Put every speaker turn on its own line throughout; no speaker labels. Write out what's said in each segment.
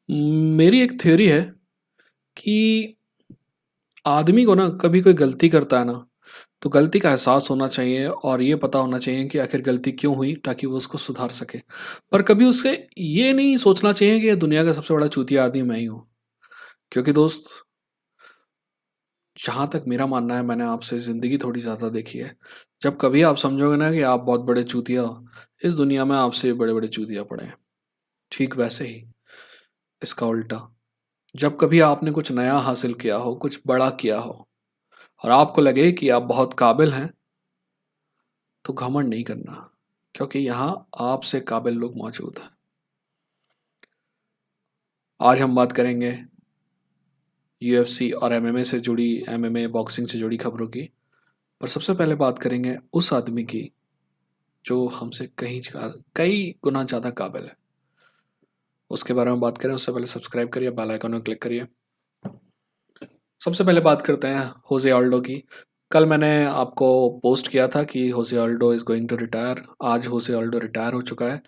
मेरी एक थ्योरी है कि आदमी को ना कभी कोई गलती करता है ना, तो गलती का एहसास होना चाहिए और ये पता होना चाहिए कि आखिर गलती क्यों हुई ताकि वो उसको सुधार सके। पर कभी उसे ये नहीं सोचना चाहिए कि ये दुनिया का सबसे बड़ा चूतिया आदमी मैं ही हूँ। क्योंकि दोस्त, जहाँ तक मेरा मानना है, मैंने आपसे ज़िंदगी थोड़ी ज़्यादा देखी है। जब कभी आप समझोगे ना कि आप बहुत बड़े चूतिया हो, इस दुनिया में आपसे बड़े बड़े चूतिया पड़े हैं। ठीक वैसे ही इसका उल्टा, जब कभी आपने कुछ नया हासिल किया हो, कुछ बड़ा किया हो और आपको लगे कि आप बहुत काबिल हैं, तो घमंड नहीं करना, क्योंकि यहाँ आपसे काबिल लोग मौजूद हैं। आज हम बात करेंगे यूएफसी और एमएमए से जुड़ी, एमएमए बॉक्सिंग से जुड़ी खबरों की। पर सबसे पहले बात करेंगे उस आदमी की जो हमसे कई गुना ज़्यादा काबिल है। उसके बारे में बात करें उससे पहले सब्सक्राइब करिए, बेल आइकन में क्लिक करिए। सबसे पहले बात करते हैं होजे ऑल्डो की। कल मैंने आपको पोस्ट किया था कि Jose Aldo is going to retire. आज होजे ऑल्डो रिटायर हो चुका है।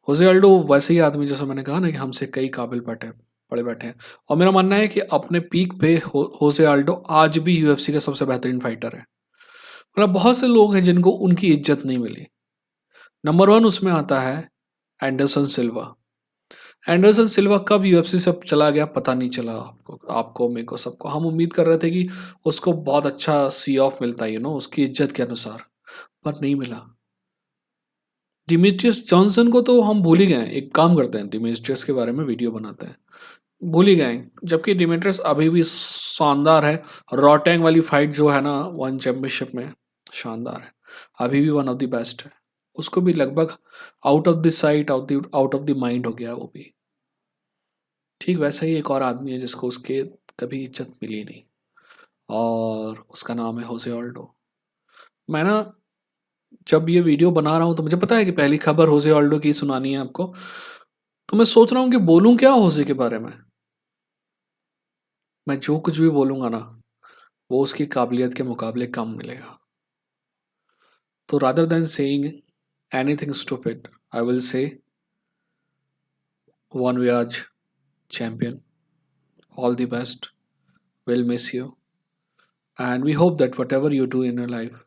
होजे अल्डो वैसे ही आदमी, जैसा मैंने कहा ना, कि हमसे कई काबिल पड़े बैठे हैं। और मेरा मानना है कि अपने पीक पे होजे अल्डो आज भी यूएफसी का सबसे बेहतरीन फाइटर है। मतलब बहुत से लोग हैं जिनको उनकी इज्जत नहीं मिली। नंबर वन उसमें आता है एंडरसन सिल्वा। एंडरसन सिल्वा कब यूएफसी से चला गया पता नहीं चला। आपको मेरे को सबको हम उम्मीद कर रहे थे कि उसको बहुत अच्छा सी ऑफ मिलता है, उसकी इज्जत के अनुसार। पर नहीं मिला। डिमिट्रियस जॉनसन को तो हम भूल ही गए। एक काम करते हैं, डिमिट्रियस के बारे में वीडियो बनाते हैं। भूल ही गए। जबकि डिमिट्रियस अभी भी शानदार है। रॉटैंग वाली फाइट जो है ना, वन चैंपियनशिप में, शानदार है। अभी भी वन ऑफ द बेस्ट है। उसको भी लगभग out of the site, out of the mind हो गया वो भी। ठीक वैसा ही एक और आदमी है जिसको उसके कभी इज्जत मिली नहीं, और उसका नाम है होसे ऑल्डो। मैं ना, जब ये वीडियो बना रहा हूँ तो मुझे पता है कि पहली खबर होसे ऑल्डो की सुनानी है आपको। तो मैं सोच रहा हूँ कि बोलूँ क्या होसे के बारे में। मैं जो कुछ भी बोलूँगा ना, वो उसकी काबिलियत के मुकाबले कम मिलेगा। तो rather than saying anything stupid, I will say one vias champion, all the best, will miss you, and we hope that whatever you do in your life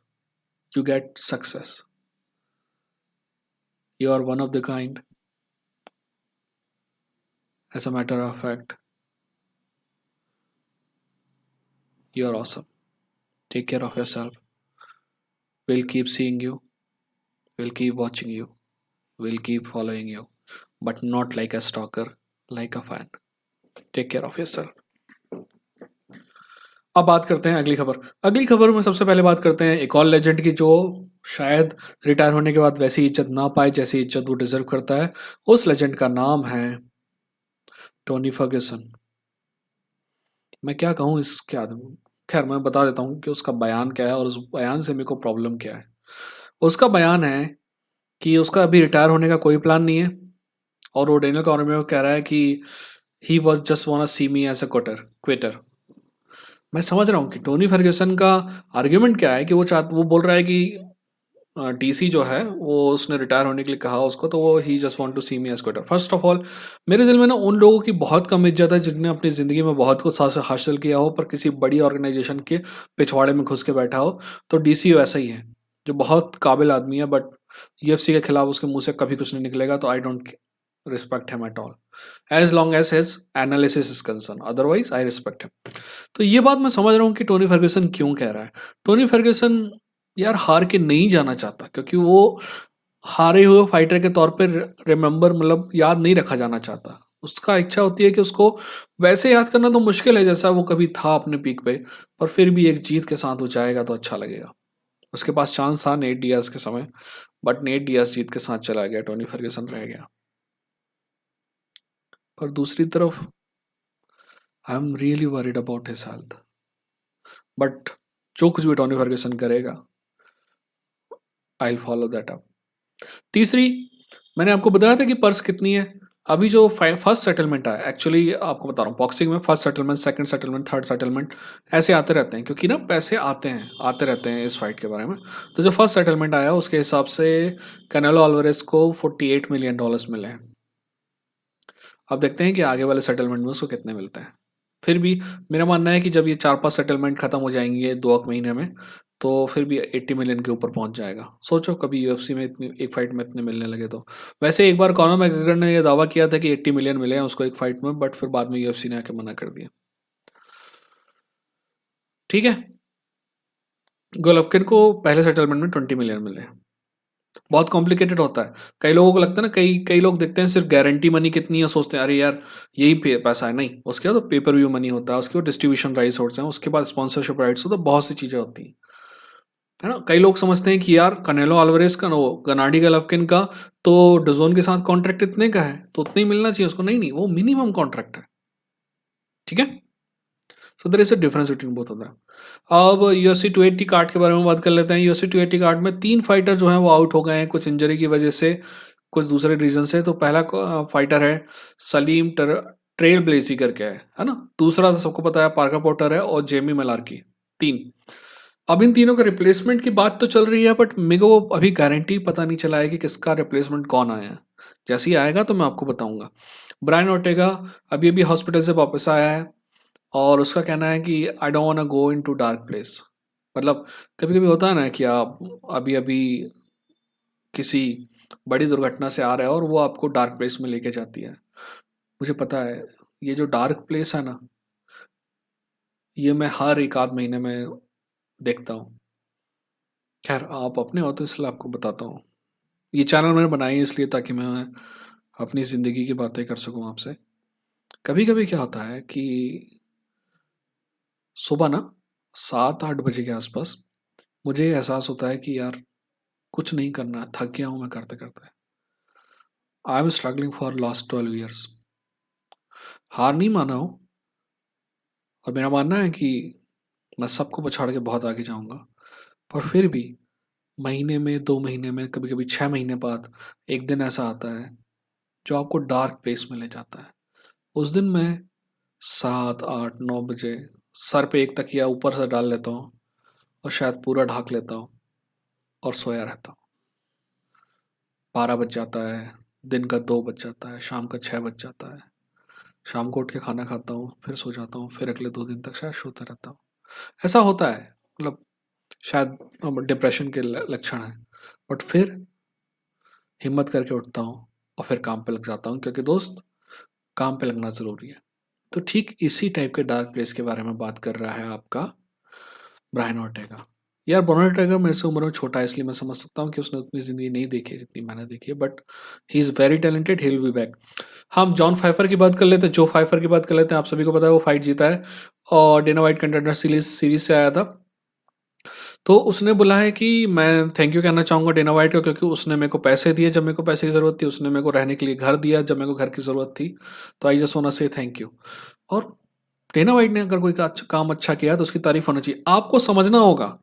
you get success. You are one of the kind. As a matter of fact, you are awesome. Take care of yourself. We'll keep seeing you. We'll keep watching you. We'll keep following you. But not like a stalker, like a fan. Take care of yourself. अब बात करते हैं अगली खबर। अगली खबर में सबसे पहले बात करते हैं एक और लेजेंड की, जो शायद रिटायर होने के बाद वैसी इज्जत ना पाए जैसी इज्जत वो डिजर्व करता है। उस लेजेंड का नाम है टोनी फर्ग्यूसन। मैं क्या कहूँ इसके आदमी। खैर, मैं बता देता हूँ कि उसका बयान क्या है और उस बयान से मेरे को प्रॉब्लम क्या है। उसका बयान है कि उसका अभी रिटायर होने का कोई प्लान नहीं है, और वो डेनियल कॉर्मियो कह रहा है कि he was just want see me as a quitter. मैं समझ रहा हूँ कि टोनी फर्ग्यूसन का आर्ग्यूमेंट क्या है, कि वो बोल रहा है कि डीसी जो है वो उसने रिटायर होने के लिए कहा उसको, तो वो he just want to see me as quitter. First of all, मेरे दिल में ना उन लोगों की बहुत कम इज्जत है जिनने अपनी ज़िंदगी में बहुत कुछ हासिल किया हो पर किसी बड़ी ऑर्गेनाइजेशन के पिछवाड़े में घुस के बैठा हो। तो डीसी वैसा ही है, जो बहुत काबिल आदमी है, बट यूएफसी के खिलाफ उसके मुंह से कभी कुछ नहीं निकलेगा। तो I don't respect him at all, as long as his analysis is concern, otherwise I respect him. तो ये बात मैं समझ रहा हूँ कि टोनी फर्ग्यूसन क्यों कह रहा है। टोनी फर्ग्यूसन यार हार के नहीं जाना चाहता, क्योंकि वो हारे हुए फाइटर के तौर पे रिमेंबर, मतलब याद नहीं रखा जाना चाहता। उसका इच्छा होती है कि उसको वैसे याद करना तो मुश्किल है जैसा वो कभी था अपने पीक पे, पर फिर भी एक जीत के साथ वो जाएगा तो अच्छा लगेगा। उसके पास चांस था नेट डियाज के समय, बट नेट डियाज जीत के साथ चला गया, टोनी फर्ग्यूसन रह गया। पर दूसरी तरफ I am really worried about his health, but जो कुछ भी टोनी फर्ग्यूसन करेगा, I will follow that up. तीसरी, मैंने आपको बताया था कि पर्स कितनी है। अभी जो फर्स्ट सेटलमेंट आया, एक्चुअली आपको बता रहा हूँ, बॉक्सिंग में first settlement, second settlement, third settlement ऐसे आते रहते हैं, क्योंकि ना पैसे आते रहते हैं इस फाइट के बारे में। तो जो फर्स्ट सेटलमेंट आया उसके हिसाब से कैनेलो अल्वारेस को $48 मिलियन मिले हैं। अब देखते हैं कि आगे वाले सेटलमेंट में उसको कितने मिलते हैं। फिर भी मेरा मानना है कि जब ये 4-5 सेटलमेंट खत्म हो जाएंगे 2 महीने में, तो फिर भी 80 मिलियन के ऊपर पहुंच जाएगा। सोचो कभी यूएफसी में इतनी एक फाइट में इतने मिलने लगे तो। वैसे एक बार कॉनर मैकग्रेगर ने यह दावा किया था कि 80 मिलियन मिले हैं उसको एक फाइट में, बट फिर बाद में यूएफसी ने आके मना कर दिया। ठीक है, गोलोफ्किन को पहले सेटलमेंट में 20 मिलियन मिले। बहुत कॉम्प्लिकेटेड होता है। कई लोगों को लगता है ना, कई कई लोग देखते हैं सिर्फ गारंटी मनी कितनी है, सोचते हैं अरे यार यही पैसा है। नहीं, उसके बाद तो पेपर व्यू मनी होता है, उसके बाद डिस्ट्रीब्यूशन राइट्स होते हैं, उसके बाद स्पॉन्सरशिप राइट्स होते हैं, बहुत सी चीज़ें होती हैं, है ना। कई लोग समझते हैं कि यार कनेलो अल्वारेस का, वो गनाडी गोलोफ्किन का तो डजोन के साथ कॉन्ट्रैक्ट इतने का है तो उतना ही मिलना चाहिए उसको। नहीं नहीं, वो मिनिमम कॉन्ट्रैक्ट है। ठीक है, so there is a difference between both of them. अब यूएफसी 280 कार्ड के बारे में बात कर लेते हैं। यूएफसी 280 कार्ड में 3 फाइटर जो हैं वो आउट हो गए हैं कुछ इंजरी की वजह से, कुछ दूसरे रीजन से। तो पहला फाइटर है सलीम ट्रेल ब्लेसी करके है ना। दूसरा तो सबको पता है पार्कर पोर्टर है, और जेमी मेलार्की। 3। अब इन तीनों का रिप्लेसमेंट की बात तो चल रही है, बट मेरे को अभी गारंटी पता नहीं चला है कि किसका रिप्लेसमेंट कौन आया है। जैसे ही आएगा तो मैं आपको बताऊंगा। ब्रायन ओर्टेगा अभी अभी हॉस्पिटल से वापस आया है, और उसका कहना है कि I don't want go into dark place. मतलब कभी कभी होता है ना कि आप अभी अभी किसी बड़ी दुर्घटना से आ रहे हो और वो आपको डार्क प्लेस में लेके जाती है। मुझे पता है ये जो डार्क प्लेस है ना, ये मैं हर एक आध महीने में देखता हूँ। खैर आप अपने हो तो इसलिए आपको बताता हूँ। ये चैनल मैंने बनाई है इसलिए ताकि मैं अपनी ज़िंदगी की बातें कर सकूँ आपसे। कभी कभी क्या होता है कि सुबह ना 7-8 बजे के आसपास मुझे ये एहसास होता है कि यार कुछ नहीं करना है, थक गया हूँ मैं करते करते। I am struggling for last 12 years. हार नहीं माना हूँ, और मेरा मानना है कि मैं सबको पछाड़ के बहुत आगे जाऊंगा। पर फिर भी महीने में, 2 महीने में, कभी कभी 6 महीने बाद एक दिन ऐसा आता है जो आपको डार्क प्लेस में ले जाता है। उस दिन मैं 7-8-9 बजे सर पे एक तकिया ऊपर से डाल लेता हूँ, और शायद पूरा ढाक लेता हूँ, और सोया रहता हूँ। 12 बज जाता है, दिन का 2 बज जाता है, शाम का 6 बज जाता है। शाम को उठ के खाना खाता हूँ, फिर सो जाता हूँ, फिर अगले 2 दिन तक शायद सोता रहता हूँ। ऐसा होता है, मतलब शायद डिप्रेशन के लक्षण है। बट फिर हिम्मत करके उठता हूँ और फिर काम पे लग जाता हूँ, क्योंकि दोस्त काम पे लगना ज़रूरी है। तो ठीक इसी टाइप के डार्क प्लेस के बारे में बात कर रहा है आपका ब्रायन ऑर्टेगा। यार ब्रायन ऑर्टेगा मेरे से उम्र में छोटा है, इसलिए मैं समझ सकता हूँ कि उसने उतनी ज़िंदगी नहीं देखी है जितनी मैंने देखी है, but he is very talented, he will be back. हम जॉन फाइफर की बात कर लेते हैं, जो फाइफर की बात कर लेते हैं। आप सभी को पता है वो फाइट जीता है, और डेना वाइट कंटेंडर सीरीज से आया था। तो उसने बोला है कि मैं थैंक यू कहना चाहूँगा डेना वाइट को, क्योंकि उसने मेरे को पैसे दिए जब मेरे को पैसे की ज़रूरत थी, उसने मेरे को रहने के लिए घर दिया जब मेरे को घर की ज़रूरत थी। तो आई जस्ट वांट टू से थैंक यू। और डेना वाइट ने अगर कोई काम अच्छा किया तो उसकी तारीफ होना चाहिए। आपको समझना होगा,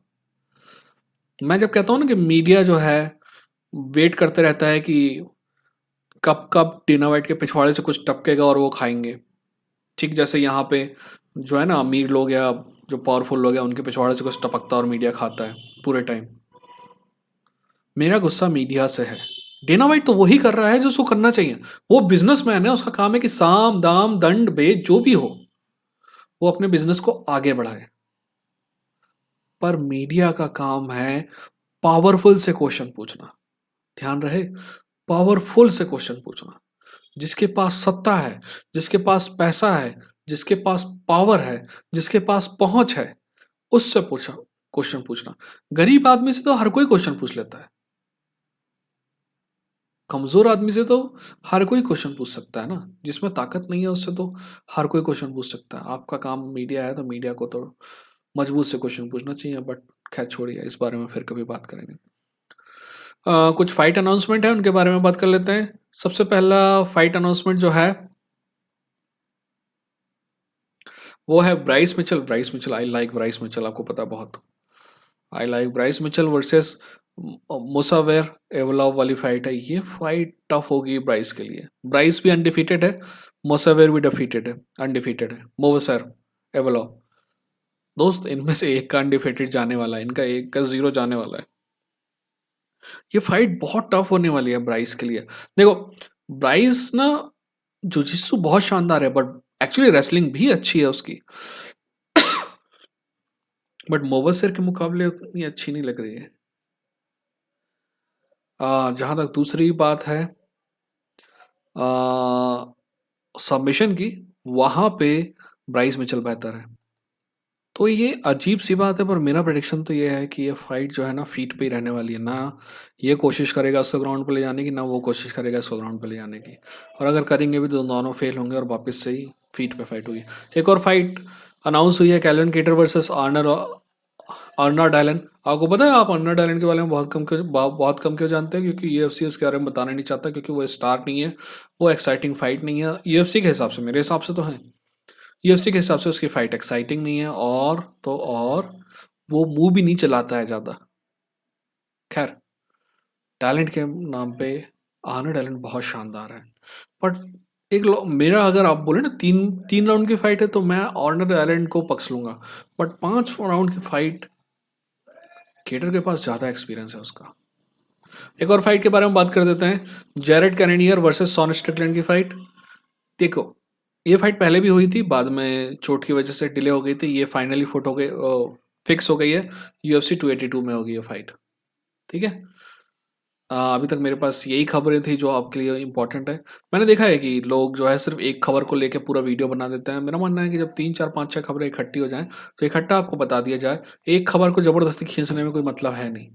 मैं जब कहता हूँ ना कि मीडिया जो है वेट करते रहता है कि कब कब डेना वाइट के पिछवाड़े से कुछ टपकेगा और वो खाएंगे। ठीक जैसे यहाँ पे जो है ना अमीर लोग या जो पावरफुल लोग हैं उनके पिछवाड़े से कुछ टपकता और मीडिया खाता है पूरे टाइम। मेरा गुस्सा मीडिया से है। डेना वाइट तो वही कर रहा है जो उसको करना चाहिए। वो बिजनेसमैन है, उसका काम है कि साम दाम दंड भेद जो भी हो वो अपने बिजनेस को आगे बढ़ाए। पर मीडिया का काम है पावरफुल से क्वेश्चन पूछना। ध्यान रहे, पावरफुल से क्वेश्चन पूछना। जिसके पास सत्ता है, जिसके पास पैसा है, जिसके पास पावर है, जिसके पास पहुंच है, उससे पूछा क्वेश्चन पूछना। गरीब आदमी से तो हर कोई क्वेश्चन पूछ लेता है, कमजोर आदमी से तो हर कोई क्वेश्चन पूछ सकता है ना। जिसमें ताकत नहीं है उससे तो हर कोई क्वेश्चन पूछ सकता है। आपका काम मीडिया है तो मीडिया को तो मजबूत से क्वेश्चन पूछना चाहिए। बट खैर छोड़िए, इस बारे में फिर कभी बात करेंगे। कुछ फाइट अनाउंसमेंट है, उनके बारे में बात कर लेते हैं। सबसे पहला फाइट अनाउंसमेंट जो है वो है Bryce Mitchell. Bryce Mitchell, I like Bryce Mitchell, आपको पता है बहुत। I like Bryce Mitchell versus Movsar Evloev वाली फाइट है। ये फाइट टफ होगी ब्राइस के लिए। ब्राइस भी अनडिफीटेड है, मुसावेर भी डिफीटेड है, अनडिफीटेड है। मोवसर एवलॉव, दोस्त इनमें से एक का अनडिफीटेड जाने वाला है, इनका एक का 0 जाने वाला है। ये फाइट बहुत टफ होने वाली है ब्राइस के लिए। देखो ब्राइस ना जुजित्सु बहुत शानदार है, बट एक्चुअली रेसलिंग भी अच्छी है उसकी। बट मोवसिर के मुकाबले उतनी अच्छी नहीं लग रही है। जहाँ तक दूसरी बात है सबमिशन की, वहाँ पे ब्राइस मिचेल बेहतर है। तो ये अजीब सी बात है, पर मेरा प्रेडिक्शन तो ये है कि ये फाइट जो है ना फीट पे ही रहने वाली है। ना ये कोशिश करेगा उसको ग्राउंड पे ले जाने की, ना वो कोशिश करेगा इसको ग्राउंड पे ले जाने की। और अगर करेंगे भी तो दोनों फेल होंगे और वापस से ही फीट पे फाइट हुई। एक और फाइट अनाउंस हुई है, Calvin Kattar versus Arnold Allen. आपको पता है, आप अर्नर डायलन के बारे में बहुत कम क्यों जानते हैं? क्योंकि यूएफसी उसके बारे में बताना नहीं चाहता, क्योंकि वो स्टार नहीं है, वो एक्साइटिंग फाइट नहीं है यूएफसी के हिसाब से। मेरे हिसाब से तो है, यूएफसी के हिसाब से उसकी फाइट एक्साइटिंग नहीं है, और वो मुंह भी नहीं चलाता है ज्यादा। खैर, टैलेंट के नाम पे आर्नर टैलेंट बहुत शानदार है। बट मेरा अगर आप बोले ना तीन तीन राउंड की फाइट है, तो मैं आर्नर टैलेंट को पक्ष लूंगा। बट 5 राउंड की फाइट, केटर के पास ज्यादा एक्सपीरियंस है उसका। एक और फाइट के बारे में बात कर देते हैं, जेरेड कैनेडियर वर्सेस शॉन स्ट्रिकलैंड की फाइट। देखो, ये फाइट पहले भी हुई थी, बाद में चोट की वजह से डिले हो गई थी। ये फाइनली फुट हो गई, फिक्स हो गई है, यूएफसी 282 में होगी ये फाइट। ठीक है। अभी तक मेरे पास यही खबरें थी जो आपके लिए इंपॉर्टेंट है। मैंने देखा है कि लोग जो है सिर्फ एक खबर को लेकर पूरा वीडियो बना देते हैं। मेरा मानना है कि जब 3 4 5 6 खबरें इकट्ठी हो जाएं, तो इकट्ठा आपको बता दिया जाए। एक खबर को जबरदस्ती खींचने में कोई मतलब है नहीं,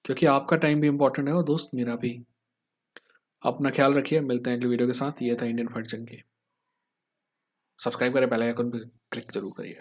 क्योंकि आपका टाइम भी इंपॉर्टेंट है और दोस्त मेरा भी। अपना ख्याल रखिए, मिलते हैं अगली वीडियो के साथ। ये था इंडियन फाइट जंग की। सब्सक्राइब करें, बेल आइकन भी क्लिक जरूर करिए।